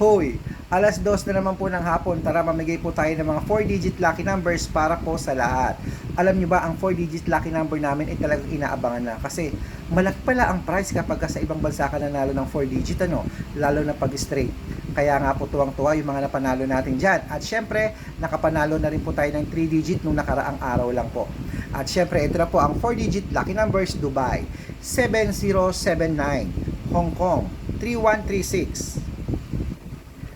Hoy, alas 2 na naman po ng hapon, tara mamigay po tayo ng mga 4-digit lucky numbers para po sa lahat. Alam nyo ba, ang 4-digit lucky number namin ay talagang inaabangan na kasi malaki pala ang price kapag sa ibang bansa ka nanalo ng 4-digit lalo na pag straight. Kaya nga po tuwang-tuwa yung mga napanalo natin dyan. At syempre, nakapanalo na rin po tayo ng 3-digit nung nakaraang araw lang po. At syempre, ito na po ang 4-digit lucky numbers: Dubai 7079, Hong Kong 3136,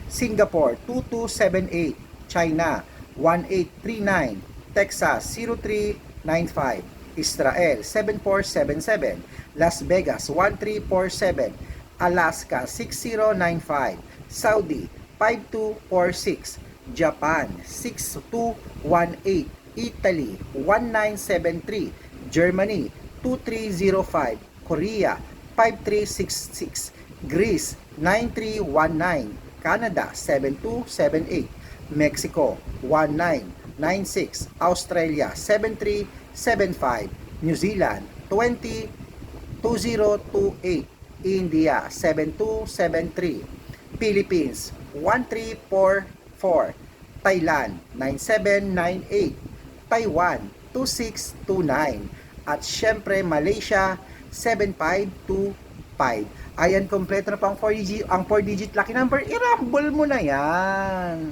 Singapore 2278, China 1839, Texas 0395, Israel 7477, Las Vegas 1347, Alaska 6095, Saudi 5246, Japan 6218, Italy 1973, Germany 2305, Korea 5366, Greece 9319, Canada 7278, Mexico 1996, Australia 7375, New Zealand 2028, India 7273, Philippines 1344, Thailand 9798, Taiwan 2629, at syempre Malaysia 7525. Ayan, kompleto na po ang 4-digit lucky number. I-rumble mo na yan.